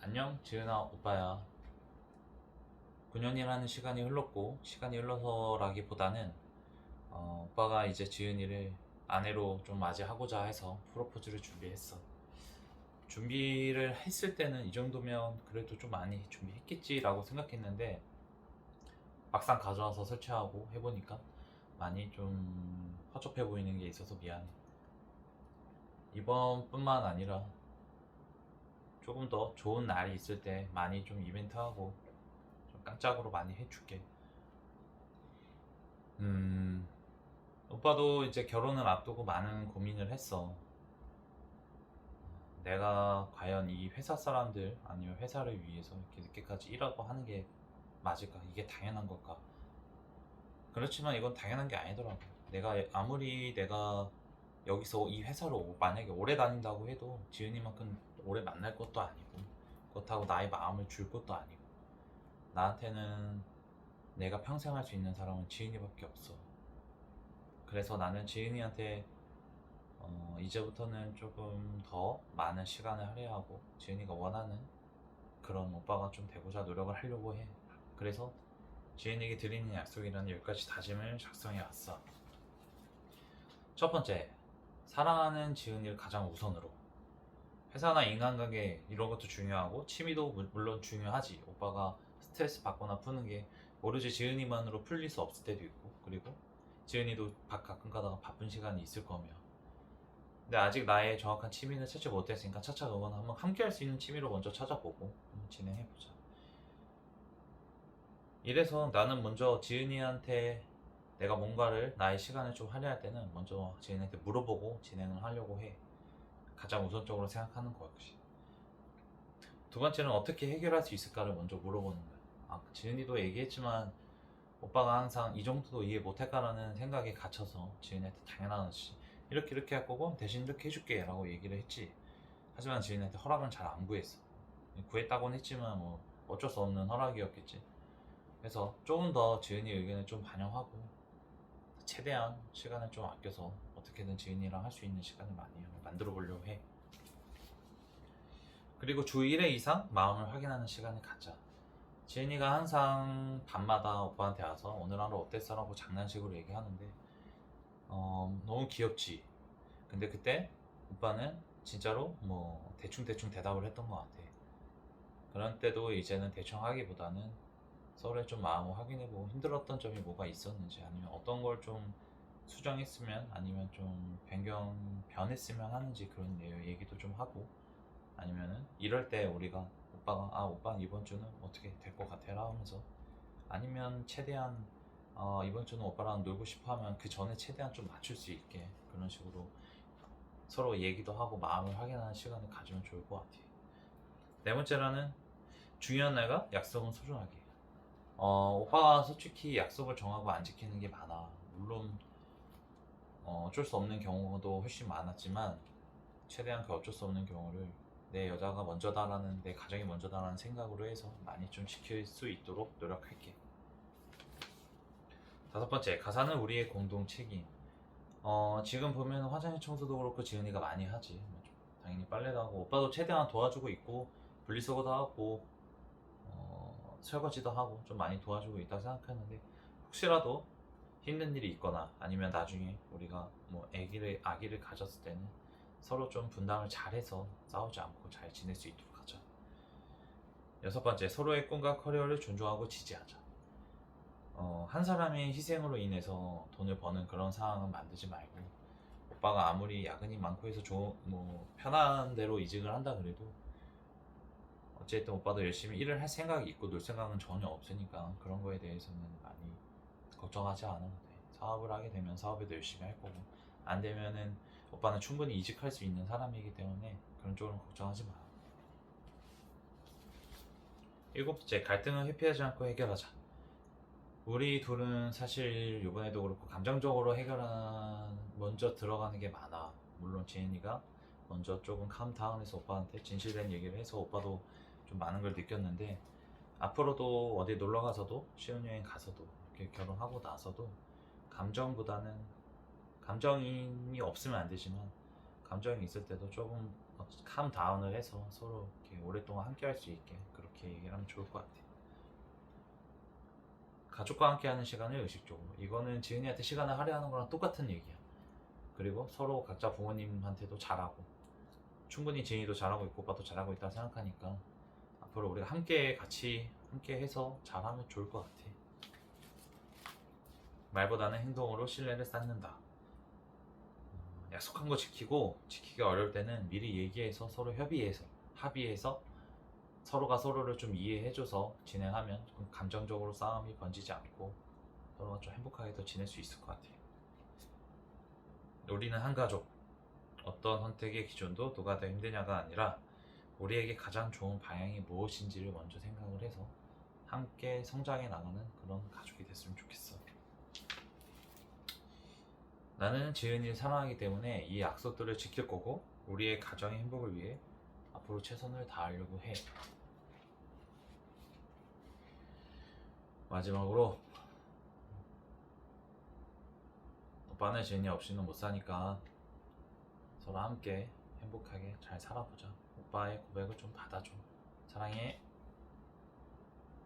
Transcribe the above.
안녕, 지은아, 오빠야. 9년이라는 시간이 흘렀고, 시간이 흘러서라기보다는, 오빠가 이제 지은이를 아내로 좀 맞이하고자 해서 프로포즈를 준비했어. 준비를 했을 때는 이 정도면 그래도 좀 많이 준비했겠지라고 생각했는데, 막상 가져와서 설치하고 해보니까 많이 좀 허접해 보이는 게 있어서 미안해. 이번뿐만 아니라 조금 더 좋은 날이 있을 때 많이 좀 이벤트하고 좀 깜짝으로 많이 해줄게. 음, 오빠도 이제 결혼을 앞두고 많은 고민을 했어. 내가 과연 이 회사 사람들 아니면 회사를 위해서 이렇게 늦게까지 일하고 하는 게 맞을까? 이게 당연한 걸까? 그렇지만 이건 당연한 게 아니더라고. 내가 아무리 여기서 이 회사로 만약에 오래 다닌다고 해도 지은이만큼 오래 만날 것도 아니고 그렇다고 나의 마음을 줄 것도 아니고 나한테는 내가 평생 할 수 있는 사람은 지은이밖에 없어. 그래서 나는 지은이한테 이제부터는 조금 더 많은 시간을 할애하고 지은이가 원하는 그런 오빠가 좀 되고자 노력을 하려고 해. 그래서 지은이에게 드리는 약속이라는 10가지 다짐을 작성해 왔어. 첫 번째, 사랑하는 지은이를 가장 우선으로. 회사나 인간관계 이런 것도 중요하고 취미도 물론 중요하지. 오빠가 스트레스 받거나 푸는 게 모르지 지은이만으로 풀릴 수 없을 때도 있고, 그리고 지은이도 가끔 가다가 바쁜 시간이 있을 거며, 근데 아직 나의 정확한 취미는 찾지 못했으니까 차차 너거나 한번 함께 할 수 있는 취미로 먼저 찾아보고 한번 진행해보자. 이래서 나는 먼저 지은이한테 내가 뭔가를 나의 시간을 좀 할애할 때는 먼저 지은이한테 물어보고 진행을 하려고 해. 가장 우선적으로 생각하는 것이. 두 번째는 어떻게 해결할 수 있을까를 먼저 물어보는 거야. 지은이도 얘기했지만 오빠가 항상 이 정도도 이해 못할까라는 생각에 갇혀서 지은이한테 당연하지. 이렇게 이렇게 할 거고 대신 이렇게 해줄게 라고 얘기를 했지. 하지만 지은이한테 허락은 잘 안 구했어. 구했다고는 했지만 뭐 어쩔 수 없는 허락이었겠지. 그래서 조금 더 지은이 의견을 좀 반영하고 최대한 시간을 좀 아껴서 어떻게든 지은이랑 할 수 있는 시간을 많이 만들어 보려고 해. 그리고 주 1회 이상 마음을 확인하는 시간을 갖자. 지은이가 항상 밤마다 오빠한테 와서 오늘 하루 어땠어? 라고 장난식으로 얘기하는데 너무 귀엽지. 근데 그때 오빠는 진짜로 뭐 대충대충 대답을 했던 것 같아. 그런 때도 이제는 대충 하기보다는 서로의 좀 마음을 확인해보고 힘들었던 점이 뭐가 있었는지 아니면 어떤 걸 좀 수정했으면 아니면 좀 변했으면 하는지 그런 얘기도 좀 하고 아니면은 이럴 때 우리가 오빠가 오빠 이번 주는 어떻게 될 것 같아라 하면서 아니면 최대한 이번 주는 오빠랑 놀고 싶어 하면 그 전에 최대한 좀 맞출 수 있게 그런 식으로 서로 얘기도 하고 마음을 확인하는 시간을 가지면 좋을 것 같아요. 네 번째로는 중요한 날과 약속은 소중하게. 오빠가 솔직히 약속을 정하고 안 지키는 게 많아. 물론 어쩔 수 없는 경우도 훨씬 많았지만 최대한 그 어쩔 수 없는 경우를 내 여자가 먼저다라는 내 가정이 먼저다라는 생각으로 해서 많이 좀 지킬 수 있도록 노력할게. 다섯 번째, 가사는 우리의 공동 책임. 지금 보면 화장실 청소도 그렇고 지은이가 많이 하지. 당연히 빨래도 하고 오빠도 최대한 도와주고 있고 분리수거도 하고 설거지도 하고 좀 많이 도와주고 있다고 생각하는데 혹시라도 힘든 일이 있거나 아니면 나중에 우리가 뭐 아기를 가졌을 때는 서로 좀 분담을 잘해서 싸우지 않고 잘 지낼 수 있도록 하자. 여섯 번째, 서로의 꿈과 커리어를 존중하고 지지하자. 한 사람의 희생으로 인해서 돈을 버는 그런 상황은 만들지 말고 오빠가 아무리 야근이 많고 해서 뭐 편한 대로 이직을 한다 그래도 어쨌든 오빠도 열심히 일을 할 생각이 있고 놀 생각은 전혀 없으니까 그런 거에 대해서는 많이 걱정하지 않아도 돼. 사업을 하게 되면 사업에도 열심히 할 거고 안 되면은 오빠는 충분히 이직할 수 있는 사람이기 때문에 그런 쪽으로는 걱정하지 마. 일곱 번째, 갈등을 회피하지 않고 해결하자. 우리 둘은 사실 이번에도 그렇고 감정적으로 먼저 들어가는 게 많아. 물론 지은이가 먼저 조금 캄다운해서 오빠한테 진실된 얘기를 해서 오빠도 좀 많은 걸 느꼈는데 앞으로도 어디 놀러 가서도 신혼여행 가서도 이렇게 결혼하고 나서도 감정보다는 감정이 없으면 안 되지만 감정이 있을 때도 조금 캄다운을 해서 서로 이렇게 오랫동안 함께 할 수 있게 그렇게 얘기를 하면 좋을 것 같아요. 가족과 함께 하는 시간을 의식적으로, 이거는 지은이한테 시간을 할애하는 거랑 똑같은 얘기야. 그리고 서로 각자 부모님한테도 잘하고, 충분히 지은이도 잘하고 있고 오빠도 잘하고 있다고 생각하니까 앞으로 우리가 함께 같이 함께 해서 잘하면 좋을 것 같아. 말보다는 행동으로 신뢰를 쌓는다. 약속한 거 지키고, 지키기가 어려울 때는 미리 얘기해서 서로 합의해서 서로가 서로를 좀 이해해줘서 진행하면 감정적으로 싸움이 번지지 않고 서로가 좀 행복하게 더 지낼 수 있을 것 같아요. 우리는 한 가족, 어떤 선택의 기준도 누가 더 힘드냐가 아니라 우리에게 가장 좋은 방향이 무엇인지를 먼저 생각을 해서 함께 성장해 나가는 그런 가족이 됐으면 좋겠어. 나는 지은이를 사랑하기 때문에 이 약속들을 지킬 거고, 우리의 가정의 행복을 위해 앞으로 최선을 다하려고 해. 마지막으로, 오빠는 지은이 없이는 못 사니까 서로 함께 행복하게 잘 살아보자. 오빠의 고백을 좀 받아줘. 사랑해.